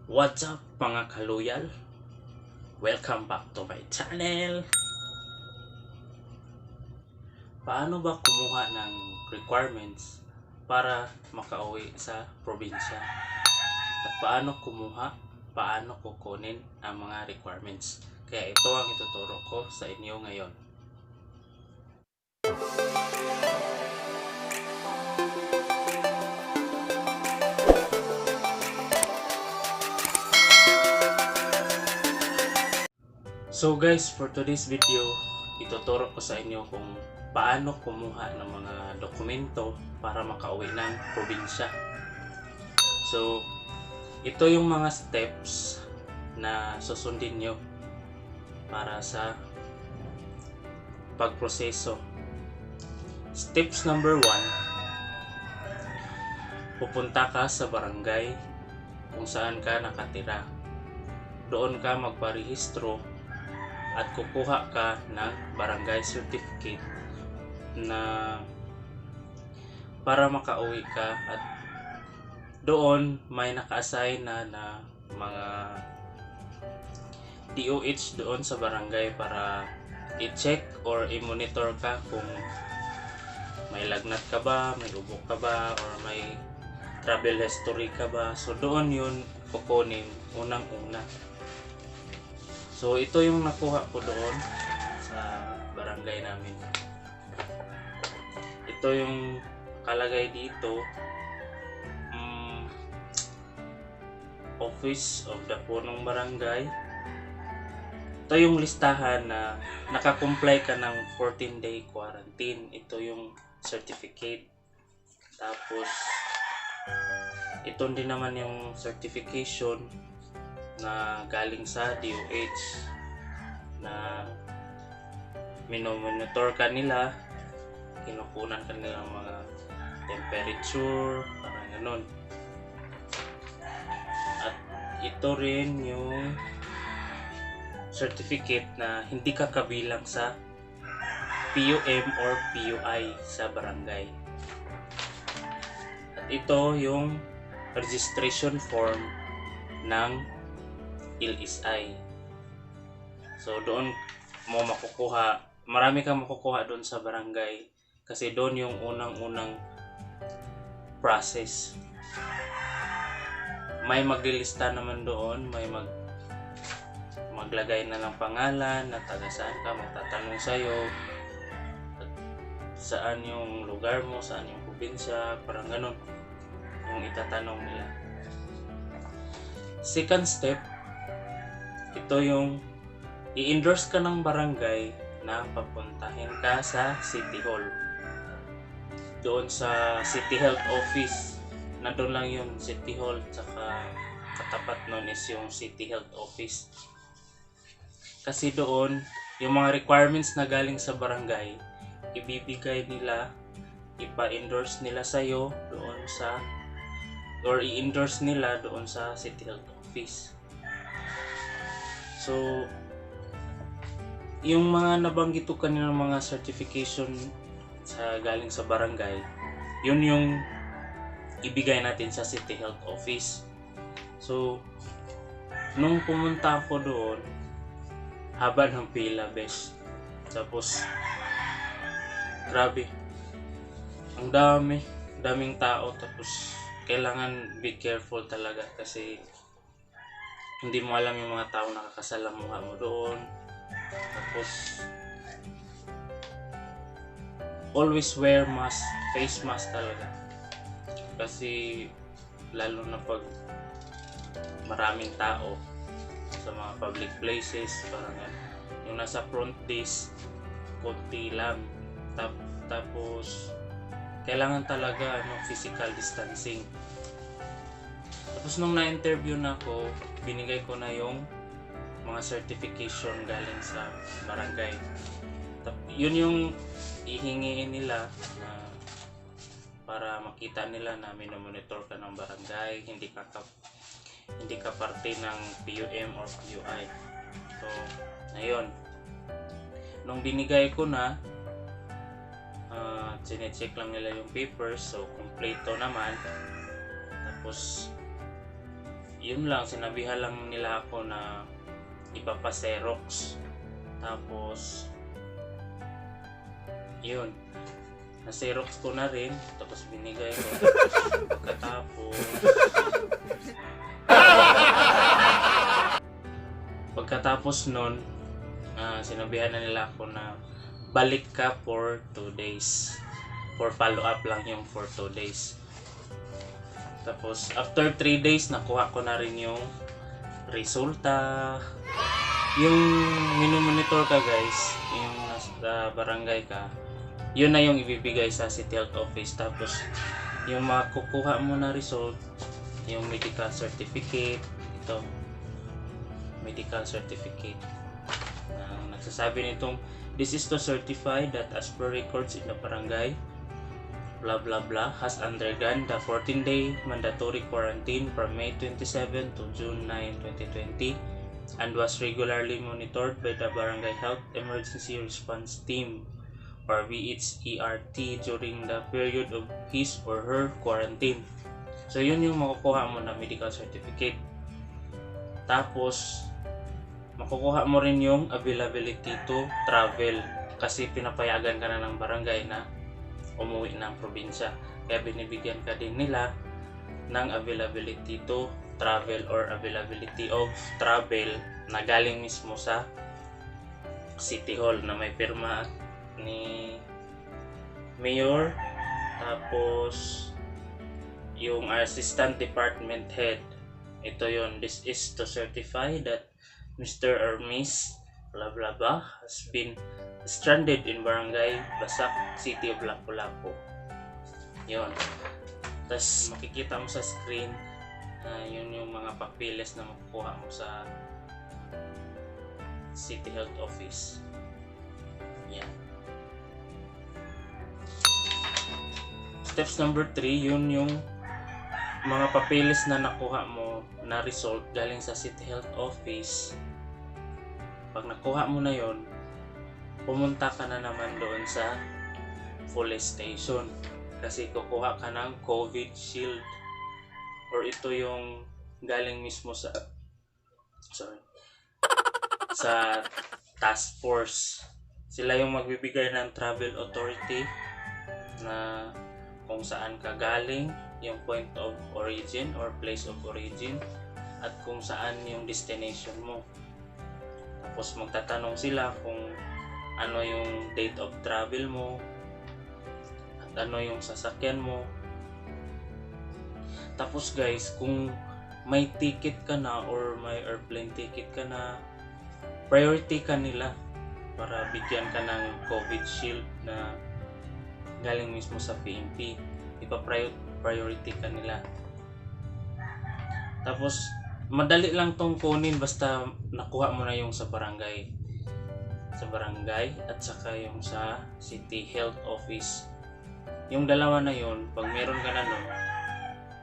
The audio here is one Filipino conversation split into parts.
What's up mga kaluyal? Welcome back to my channel! Paano ba kumuha ng requirements para makauwi sa probinsya? At paano kukunin ang mga requirements? Kaya ito ang ituturo ko sa inyo ngayon. So guys, for today's video, ituturo ko sa inyo kung paano kumuha ng mga dokumento para makauwi ng probinsya. So, ito yung mga steps na susundin nyo para sa pagproseso. Steps number 1, pupunta ka sa barangay kung saan ka nakatira. Doon ka magparehistro at kukuha ka ng barangay certificate na para makauwi ka, at doon may naka-assign na mga DOH doon sa barangay para i-check or i-monitor ka kung may lagnat ka ba, may ubo ka ba, or may travel history ka ba. So doon yun kukunin unang-una. So ito yung nakuha ko doon sa barangay namin. Ito yung kalagay dito, Office of the Punong Barangay. Ito yung listahan na nakakomply ka ng 14-day quarantine. Ito yung certificate. Tapos ito din naman yung certification na galing sa DOH na minomonitor ka nila, kinukunan ka nila ng mga temperature, parang ganun. At ito rin yung certificate na hindi ka kabilang sa PUM or PUI sa barangay. At ito yung registration form ng LSI. So doon mo makukuha, marami kang makukuha doon sa barangay kasi doon yung unang-unang process. May maglilista naman doon, may maglagay na ng pangalan na taga saan ka, magtatanong sa'yo saan yung lugar mo, saan yung probinsya, parang ganun yung itatanong nila. Second step, ito yung i-endorse ka ng barangay na papuntahin ka sa City Hall. Doon sa City Health Office, nandun lang yung City Hall, tsaka katapat nun is yung City Health Office. Kasi doon, yung mga requirements na galing sa barangay, ibibigay nila, ipa-endorse nila sa'yo doon sa, or i-endorse nila doon sa City Health Office. So, yung mga nabanggit ko kanina mga certification sa galing sa barangay, yun yung ibigay natin sa City Health Office. So, nung pumunta ako doon, haba ng pila, besh. Tapos, grabe, ang daming tao. Tapos, kailangan be careful talaga kasi hindi mo alam yung mga tao nakakasalamuha mo doon. Tapos always wear mask, face mask talaga. Kasi lalo na pag maraming tao sa mga public places, parang yung nasa front desk, konti lang. Tapos kailangan talaga physical distancing. Tapos nung na-interview na ako, binigay ko na yung mga certification galing sa barangay. Yun yung ihingiin nila na para makita nila na minomonitor ka ng barangay, hindi ka parte ng PUM or PUI. So, ngayon, nung binigay ko na, chinecheck lang nila yung papers, so kompleto naman. Tapos yun lang, sinabihan lang nila ako na ipapa-Xerox. Tapos yun, na-Xerox ko na rin, tapos binigay ko. Pagkatapos nun, sinabihan na nila ako na balik ka for 2 days. For follow-up lang yung for 2 days. Tapos after 3 days, nakuha ko na rin yung resulta. Yung monitor ka guys, yung nasa barangay ka, yun na yung ibibigay sa City Health Office. Tapos yung makukuha mo na result, yung medical certificate, ito, medical certificate. Nagsasabi nitong, this is to certify that as per records in the barangay, blah blah blah, has undergone the 14-day mandatory quarantine from May 27 to June 9, 2020 and was regularly monitored by the Barangay Health Emergency Response Team or VHERT during the period of his or her quarantine. So yun yung makukuha mo na medical certificate. Tapos makukuha mo rin yung availability to travel kasi pinapayagan ka na ng barangay na umuwi ng probinsya. Kaya binibigyan ka din nila ng availability to travel or availability of travel na galing mismo sa City Hall na may pirma ni Mayor, tapos yung Assistant Department Head. Ito yon, this is to certify that Mr. or Miss blah blah blah has been stranded in Barangay Basak, City of Lapu-Lapu. Yun. Tapos makikita mo sa screen, yun yung mga papiles na makukuha mo sa City Health Office. Yan. Steps number 3, yun yung mga papiles na nakuha mo na result galing sa City Health Office. Pag nakuha mo na yon, pumunta ka na naman doon sa police station kasi kukuha ka ng COVID shield or ito yung galing mismo sa task force. Sila yung magbibigay ng travel authority na kung saan ka galing, yung point of origin or place of origin, at kung saan yung destination mo. Tapos magtatanong sila kung ano yung date of travel mo at ano yung sasakyan mo. Tapos guys, kung may ticket ka na or may airplane ticket ka na, priority ka nila para bigyan ka ng COVID shield na galing mismo sa PNP. Ipa-priority ka nila. Tapos madali lang tong kunin basta nakuha mo na yung sa barangay at saka yung sa City Health Office. Yung dalawa na yun, pag meron ka na nun,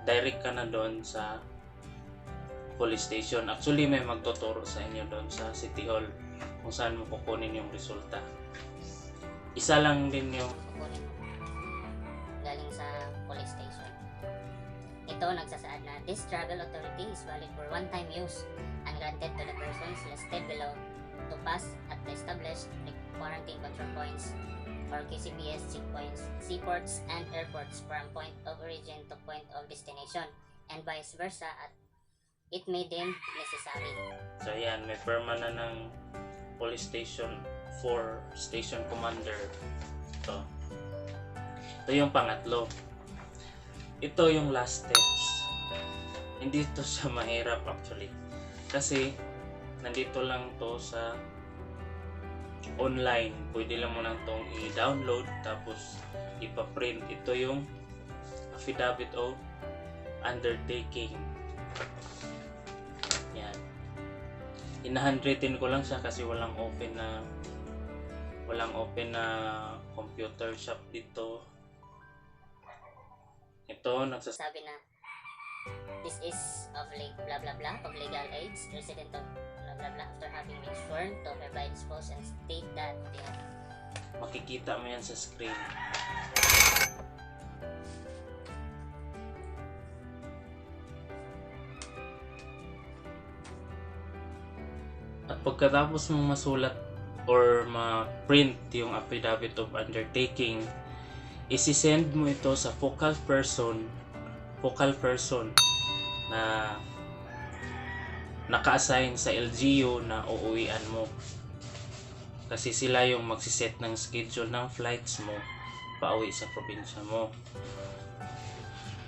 direct ka na doon sa police station. Actually may magtuturo sa inyo doon sa City Hall kung saan mo kukunin yung resulta. Isa lang din yung galing sa police station. Ito nagsasaad na this travel authority is valid for one-time use and granted to the persons listed below to pass at the established quarantine control points or QCPS checkpoints, seaports and airports from point of origin to point of destination and vice versa at it may deem necessary. So yan, may perma na ng police station for station commander. Ito yung pangatlo. Ito yung last steps. Hindi ito siya mahirap actually. Kasi nandito lang to sa online. Pwede lang mo lang tong i-download tapos ipa-print. Ito yung affidavit of undertaking. Yan. Ina-handwritten ko lang siya kasi walang open na computer shop dito. Ito Sabi na this is of blah blah blah of legal age, resident of blah blah blah after having been sworn to hereby dispose and state that makikita mo yan sa screen. At pagkatapos mong masulat or ma-print yung affidavit of undertaking, isi-send mo ito sa focal person na naka-assign sa LGU na uuwian mo. Kasi sila yung magsiset ng schedule ng flights mo pauwi sa probinsya mo.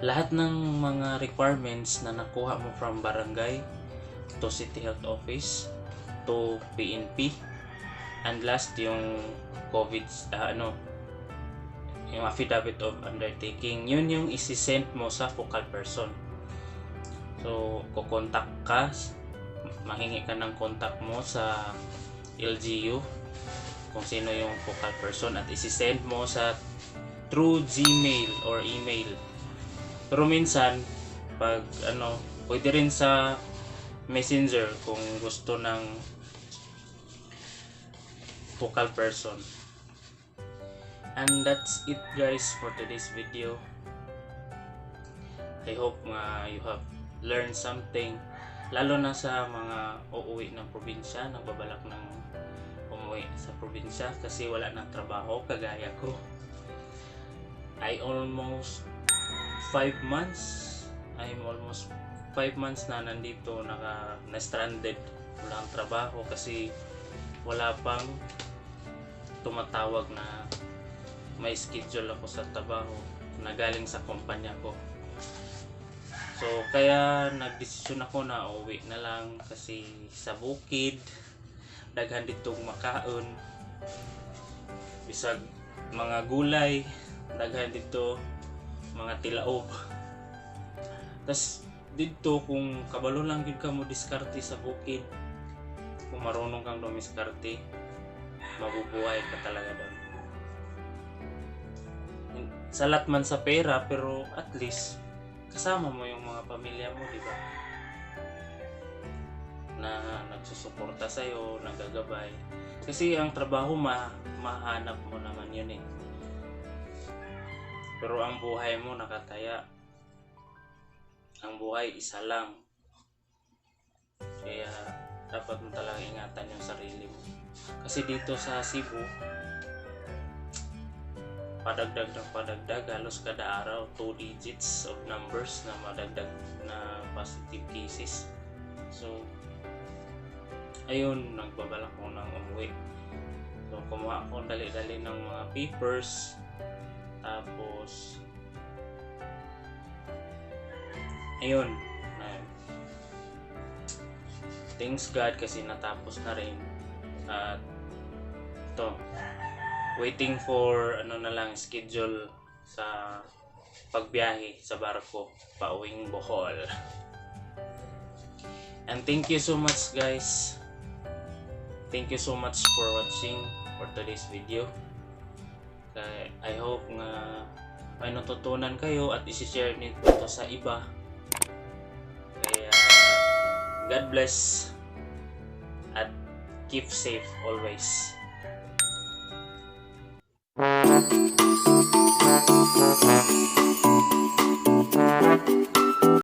Lahat ng mga requirements na nakuha mo from barangay to city health office to PNP, and last yung COVID yung affidavit of undertaking, yun yung isi-send mo sa focal person. So kukontak ka, mahingi ka ng contact mo sa LGU kung sino yung focal person, at isi-send mo sa through Gmail or email. Pero minsan pag pwede rin sa Messenger kung gusto ng focal person. And that's it guys for today's video. I hope you have learned something, lalo na sa mga uuwi ng probinsya, nagbabalak ng umuwi sa probinsya kasi wala ng trabaho kagaya ko. I'm almost 5 months na nandito, na-stranded, walang trabaho kasi wala pang tumatawag na may schedule ako sa trabaho na galing sa kumpanya ko. So kaya nagdesisyon ako na uwi na lang kasi sa bukid daghan ditong makaon, bisag mga gulay, daghan dito mga tilaob. Tas dito kung kabalo lang gid ka mo diskarte sa bukid, kung marunong kang dumiskarte, mabubuhay ka talaga doon. Salat man sa pera, pero at least kasama mo yung mga pamilya mo, di ba? Na nagsusuporta sa'yo, nagagabay. Kasi ang trabaho mahanap mo naman yun eh. Pero ang buhay mo nakataya. Ang buhay isa lang. Kaya dapat mo talaga ingatan yung sarili mo. Kasi dito sa Cebu, padagdag ng padagdag, halos kada araw 2 digits of numbers na madagdag na positive cases. So ayun, nagbabalak ko ng umuwi. So kumuha ako dali-dali ng mga papers, tapos ayun, thanks God kasi natapos na rin. At ito, waiting for na lang schedule sa pagbiyahe sa barko pauwing Bohol. And thank you so much guys. Thank you so much for watching for today's video. I hope nga may natutunan kayo at i-share nito sa iba. Kaya God bless at keep safe always. Thank you.